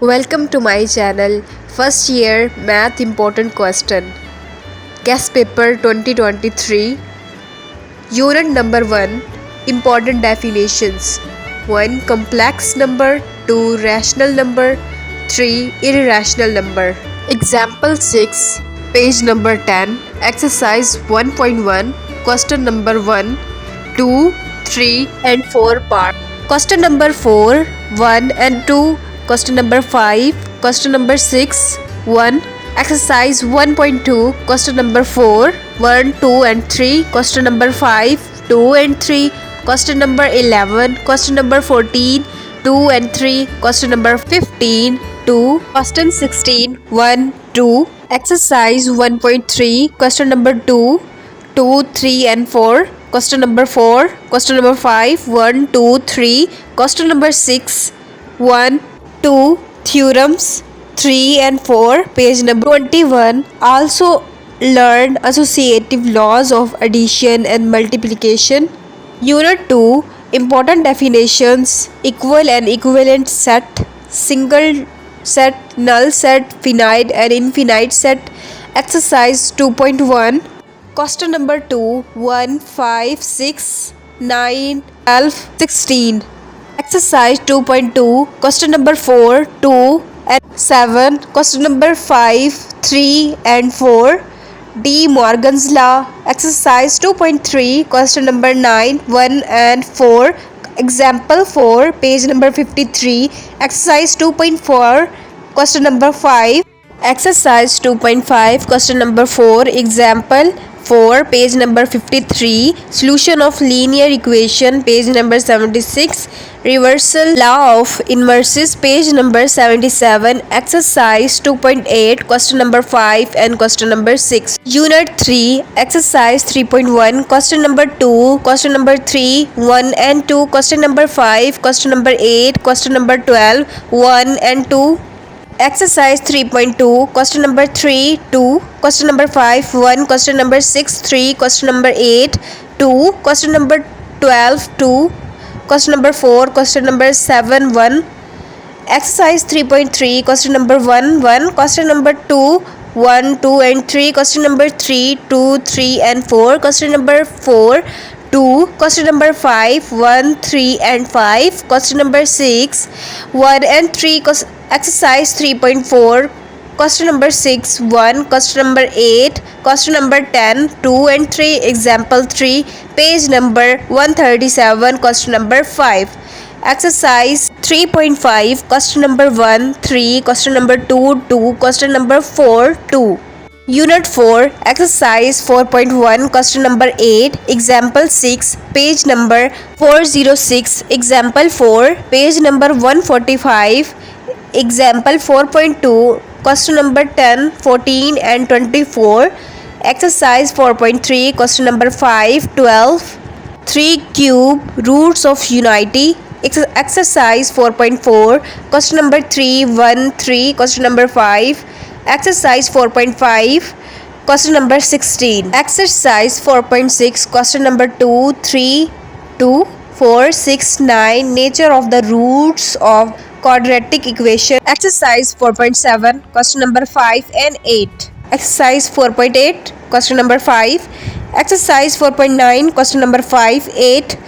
Welcome to my channel. First year math important question. Guess paper 2023. Unit number 1. Important definitions. 1. Complex number. 2. Rational number. 3. Irrational number. Example 6. Page number 10. Exercise 1.1. Question number 1, 2, 3 and 4 part. Question number 4, 1 and 2. Question number 5, question number 6, 1. Exercise 1.2, question number 4, 1, 2 and 3. Question number 5, 2 and 3. Question number 11, question number 14, 2 and 3. Question number 15, 2. Question 16, 1, 2. Exercise 1.3, question number 2, 2, 3 and 4. Question number 4, question number 5, 1, 2, 3. Question number 6, 1, 2. Theorems 3 and 4, page number 21. Also learn associative laws of addition and multiplication. Unit 2, important definitions, equal and equivalent set, single set, null set, finite and infinite set. Exercise 2.1. Question number 2, 1, 5, 6, 9, 12, 16. Exercise 2.2. Question number 4, 2 and 7. Question number 5, 3 and 4. De Morgan's law. Exercise 2.3. Question number 9, 1 and 4. Example 4, page number 53. Exercise 2.4. Question number 5. Exercise 2.5. Question number 4. Example 4, page number 53. Solution of linear equation, page number 76. Reversal law of inverses, page number 77. Exercise 2.8, question number 5 and question number 6. Unit 3, exercise 3.1, question number 2, question number 3, 1 and 2, question number 5, question number 8, question number 12, 1 and 2. Exercise 3.2, question number 3, 2, question number 5, 1, question number 6, 3, question number 8, 2, question number 12, 2, question number 4, question number 7, 1. Exercise 3.3, question number 1, 1, question number 2, 1, 2 and 3, question number 3, 2, 3 and 4, question number 4, 2, question number 5, 1, 3 and 5, question number 6, 1 and 3, exercise 3.4, question number 6, 1, question number 8, question number 10, 2 and 3, example 3, page number 137, question number 5. Exercise 3.5, question number 1, 3, question number 2, 2, question number 4, 2. Unit 4, exercise 4.1, question number 8, example 6, page number 406, example 4, page number 145, example 4.2, question number 10, 14 and 24, exercise 4.3, question number 5, 12, 3 cube, roots of unity. Exercise 4.4, question number 3, 1, 3, question number 5. Exercise 4.5, question number 16. Exercise 4.6, question number 2, 3, 2, 4, 6, 9. Nature of the roots of quadratic equation. Exercise 4.7, question number 5 and 8. Exercise 4.8, question number 5. Exercise 4.9, question number 5, 8.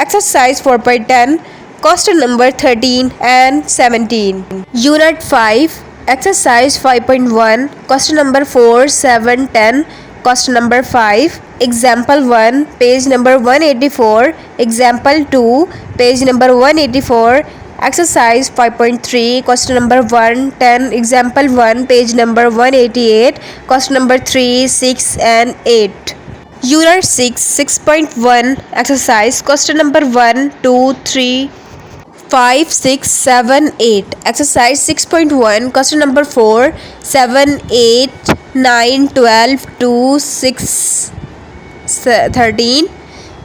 Exercise 4.10, question number 13 and 17. Unit 5, exercise 5.1, question number 4, 7, 10, question number 5, example 1, page number 184, example 2, page number 184, exercise 5.3, question number 1, 10, example 1, page number 188, question number 3, 6 and 8. Unit 6, 6.1, exercise, question number 1, 2, 3, 5, 6, 7, 8. Exercise 6.1, question number 4, 7, 8, 9, 12, 2, 6, 13.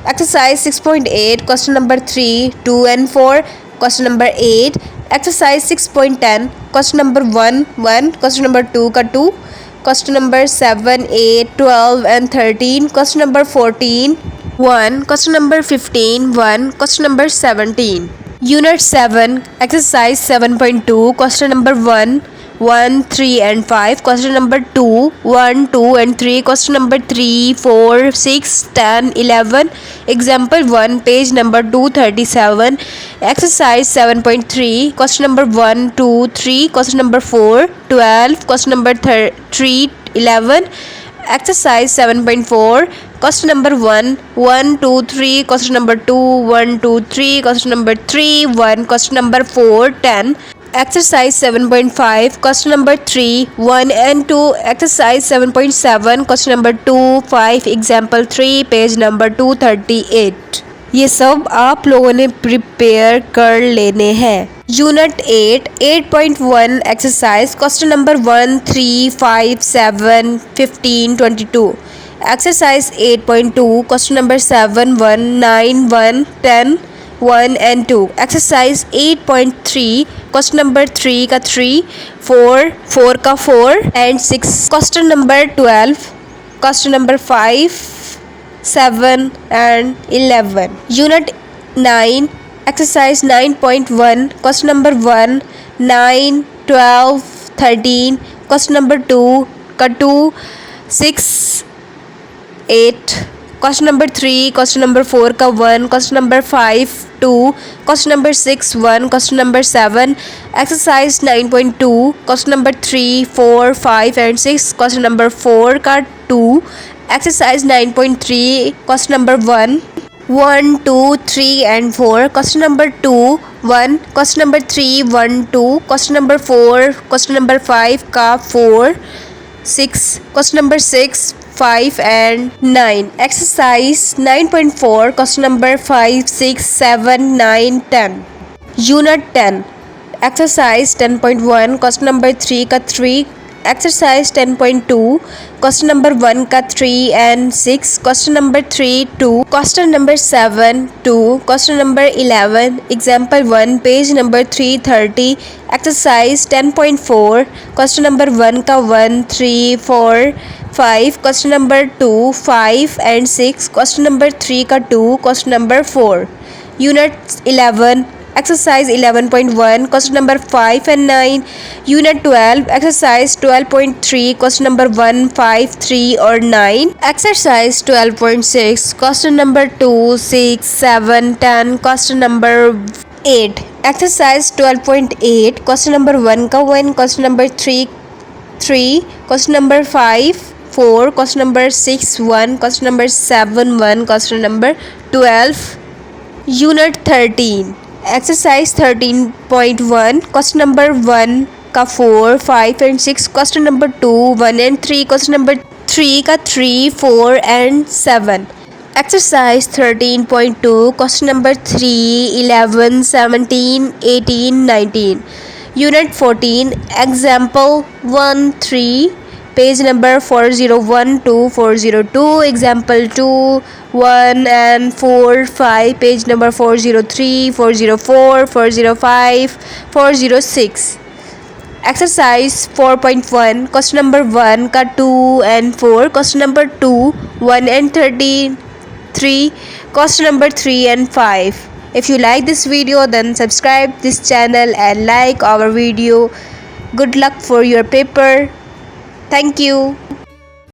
Exercise 6.8, question number 3, 2 and 4, question number 8. Exercise 6.10, question number 1, 1, question number 2 ka 2, question number 7, 8, 12 and 13, question number 14, 1, question number 15, 1, question number 17. Unit 7, Exercise 7.2, Question number 1, 1, 3 and 5, Question number 2, 1, 2 and 3, Question number 3, 4, 6, 10, 11, Example 1, page number 237, Exercise 7.3, Question number 1, 2, 3, Question number 4, 12, Question number 3, 11, Exercise 7.4, Question number 1, 1, 2, 3, Question number 2, 1, 2, 3, Question number 3, 1, Question number 4, 10. Exercise 7.5, Question number 3, 1 and 2, Exercise 7.7, Question number 2, 5, Example 3, page number 238. ये सब आप लोगों ने prepare कर लेने हैं। Unit 8, 8.1 exercise, question number 1, 3, 5, 7, 15, 22. Exercise 8.2, question number 7, 1, 9, 1, 10, 1 and 2. Exercise 8.3, question number 3 का 3, 4, 4 का 4 and 6. Question number 12, question number 5, 7 and 11. Unit 9, exercise 9.1, question number 1, 9, 12, 13, question number 2 का 2, 6, 8, question number 3, question number 4 का 1, question number 5, 2, question number 6, 1, question number 7, exercise 9.2, question number 3, 4, 5 and 6, question number 4 का 2, exercise 9.3, question number 1, 1, 2, 3 and 4, question number 2, 1, question number 3, 1, 2, question number 4, question number 5 का 4, 6, question number 6, 5 and 9. Exercise 9.4, question number 5, 6, 7, 9, 10. Unit 10, exercise 10.1, question number 3 का 3, exercise 10.2, question number 1 का 3 and 6, question number 3, 2, question number 7, 2, question number 11, example 1, page number 330, exercise 10.4, question number 1 का 1, 3, 4, 5, question number 2, 5 and 6, question number 3 का 2, question number 4. Unit 11, exercise 11.1, question number 5 and 9. Unit 12, exercise 12.3, question number 1, 5, 3 or 9. Exercise 12.6, question number 2, 6, 7, 10, question number 8. Exercise 12.8, question number 1 का 1, question number 3, 3, question number 5, 4, question number 6, 1, question number 7, 1, question number 12. Unit 13, exercise 13.1, question number 1 का 4, 5 and 6, question number 2, 1 and 3, question number 3 का 3, 4 and 7. Exercise 13.2, question number 3, 11, 17, 18, 19. Unit 14, example 1, 3, page number 401 to 402, example 2, 1 and 4, 5, page number 403, 404, 405, 406. Exercise 4.1, question number 1 का 2 and 4, question number 2, 1 and 13, 3, question number 3 and 5. If you like this video, then subscribe this channel and like our video. Good luck for your paper. Thank you.